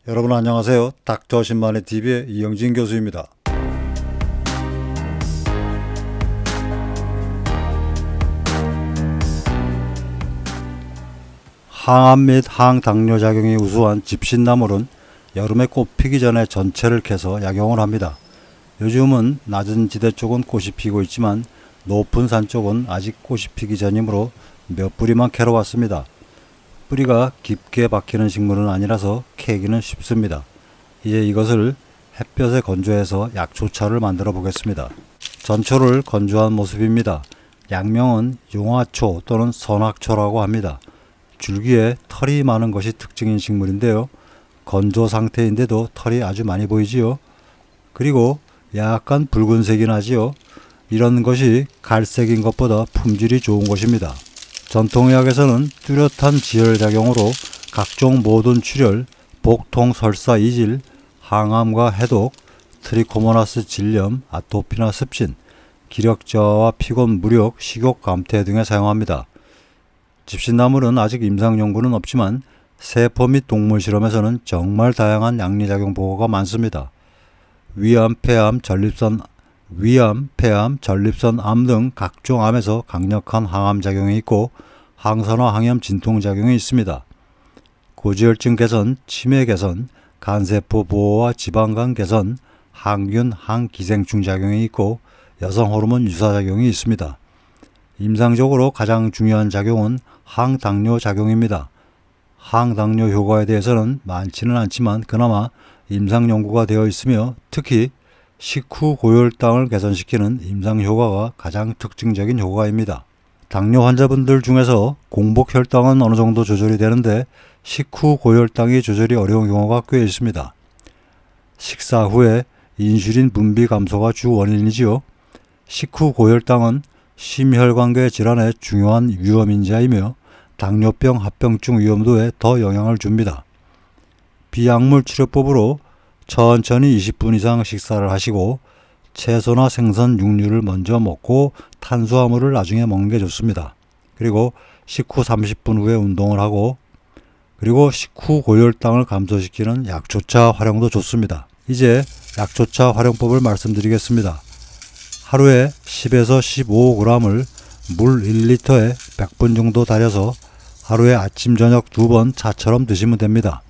여러분 안녕하세요. 닥터 신만의 TV의 이영진 교수입니다. 항암 및 항당뇨 작용이 우수한 집신나물은 여름에 꽃 피기 전에 전체를 캐서 약용을 합니다. 요즘은 낮은 지대 쪽은 꽃이 피고 있지만 높은 산 쪽은 아직 꽃이 피기 전이므로 몇 뿌리만 캐러 왔습니다. 뿌리가 깊게 박히는 식물은 아니라서 캐기는 쉽습니다. 이제 이것을 햇볕에 건조해서 약초차를 만들어 보겠습니다. 전초를 건조한 모습입니다. 약명은 용화초 또는 선악초라고 합니다. 줄기에 털이 많은 것이 특징인 식물인데요. 건조 상태인데도 털이 아주 많이 보이지요. 그리고 약간 붉은색이 나지요. 이런 것이 갈색인 것보다 품질이 좋은 것입니다. 전통의학에서는 뚜렷한 지혈작용으로 각종 모든 출혈, 복통, 설사, 이질, 항암과 해독, 트리코모나스 질염, 아토피나 습진, 기력저하와 피곤, 무력, 식욕 감퇴 등에 사용합니다. 집신나물은 아직 임상 연구는 없지만 세포 및 동물 실험에서는 정말 다양한 양리작용 보고가 많습니다. 위암, 폐암, 전립선 암 등 각종 암에서 강력한 항암작용이 있고 항산화 항염 진통작용이 있습니다. 고지혈증 개선, 치매 개선, 간세포 보호와 지방간 개선, 항균, 항기생충 작용이 있고 여성 호르몬 유사작용이 있습니다. 임상적으로 가장 중요한 작용은 항당뇨 작용입니다. 항당뇨 효과에 대해서는 많지는 않지만 그나마 임상 연구가 되어 있으며 특히 식후 고혈당을 개선시키는 임상 효과가 가장 특징적인 효과입니다. 당뇨 환자분들 중에서 공복 혈당은 어느 정도 조절이 되는데 식후 고혈당이 조절이 어려운 경우가 꽤 있습니다. 식사 후에 인슐린 분비 감소가 주 원인이지요. 식후 고혈당은 심혈관계 질환의 중요한 위험인자이며 당뇨병, 합병증 위험도에 더 영향을 줍니다. 비약물 치료법으로 천천히 20분 이상 식사를 하시고 채소나 생선, 육류를 먼저 먹고 탄수화물을 나중에 먹는 게 좋습니다. 그리고 식후 30분 후에 운동을 하고 그리고 식후 고혈당을 감소시키는 약초차 활용도 좋습니다. 이제 약초차 활용법을 말씀드리겠습니다. 하루에 10에서 15g을 물 1리터에 100분 정도 달여서 하루에 아침 저녁 2번 차처럼 드시면 됩니다.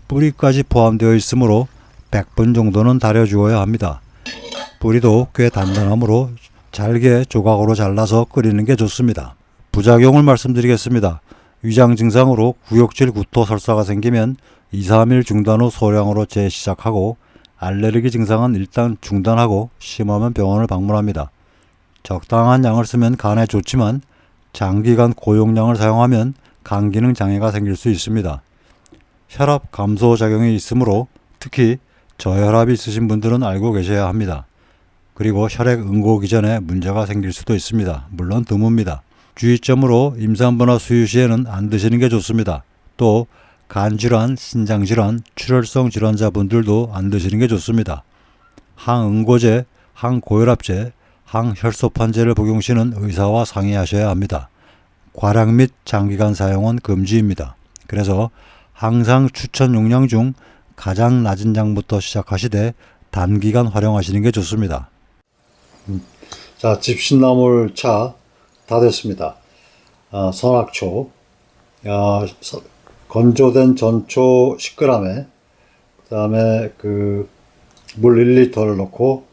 뿌리까지 포함되어 있으므로 100분 정도는 달여주어야 합니다. 뿌리도 꽤 단단하므로 잘게 조각으로 잘라서 끓이는 게 좋습니다. 부작용을 말씀드리겠습니다. 위장 증상으로 구역질 구토 설사가 생기면 2-3일 중단 후 소량으로 재시작하고 알레르기 증상은 일단 중단하고 심하면 병원을 방문합니다. 적당한 양을 쓰면 간에 좋지만 장기간 고용량을 사용하면 간 기능 장애가 생길 수 있습니다. 혈압 감소 작용이 있으므로 특히 저혈압이 있으신 분들은 알고 계셔야 합니다. 그리고 혈액 응고기 전에 문제가 생길 수도 있습니다. 물론 드뭅니다. 주의점으로 임산부나 수유 시에는 안 드시는 게 좋습니다. 또 간질환, 신장질환, 출혈성 질환자분들도 안 드시는 게 좋습니다. 항응고제, 항고혈압제, 항혈소판제를 복용 시는 의사와 상의하셔야 합니다. 과량 및 장기간 사용은 금지입니다. 그래서 항상 추천 용량 중 가장 낮은 양부터 시작하시되 단기간 활용하시는 게 좋습니다. 자, 집신나물 차 다 됐습니다. 선악초, 건조된 전초 10g에 그 다음에 물 1리터를 넣고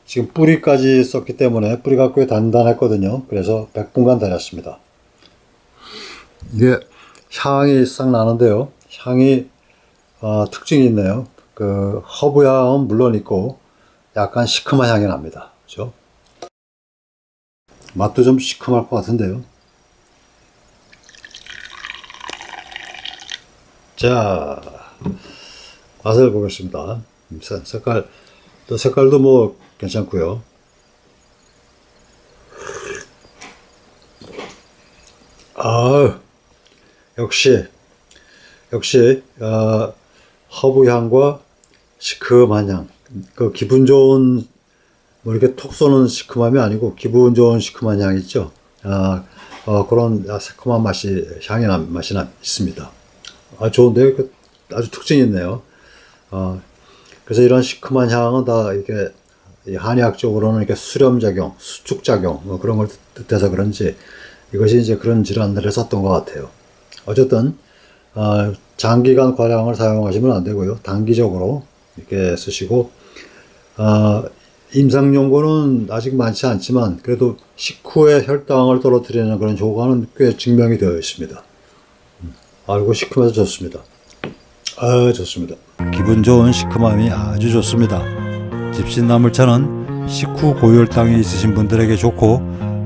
지금 뿌리까지 썼기 때문에 뿌리가 꽤 단단했거든요. 그래서 100분간 달였습니다. 이게 향이 싹 나는데요. 향이 특징이 있네요. 허브 향은 물론 있고 약간 시큼한 향이 납니다. 그렇죠? 맛도 좀 시큼할 것 같은데요. 자, 맛을 보겠습니다. 색깔도 뭐 괜찮고요. 역시 허브 향과 시큼한 향. 기분 좋은 뭐 이렇게 톡 쏘는 시큼함이 아니고 기분 좋은 시큼한 향이 있죠. 그런 새콤한 맛이 있습니다. 좋은데요. 아주 특징이 있네요. 그래서 이런 시큼한 향은 다 이게 이 한의학적으로는 이렇게 수렴작용, 수축작용 뭐 그런 걸 뜻해서 그런지 이것이 이제 그런 질환들을 썼던 것 같아요. 어쨌든 장기간 과량을 사용하시면 안 되고요. 단기적으로 이렇게 쓰시고 임상 연구는 아직 많지 않지만 그래도 식후에 혈당을 떨어뜨리는 그런 효과는 꽤 증명이 되어 있습니다. 알고 시큼해서 좋습니다. 좋습니다. 기분 좋은 시큼함이 아주 좋습니다. 집신나물차는 식후 고혈당이 있으신 분들에게 좋고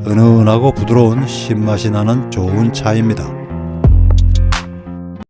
은은하고 부드러운 신맛이 나는 좋은 차입니다.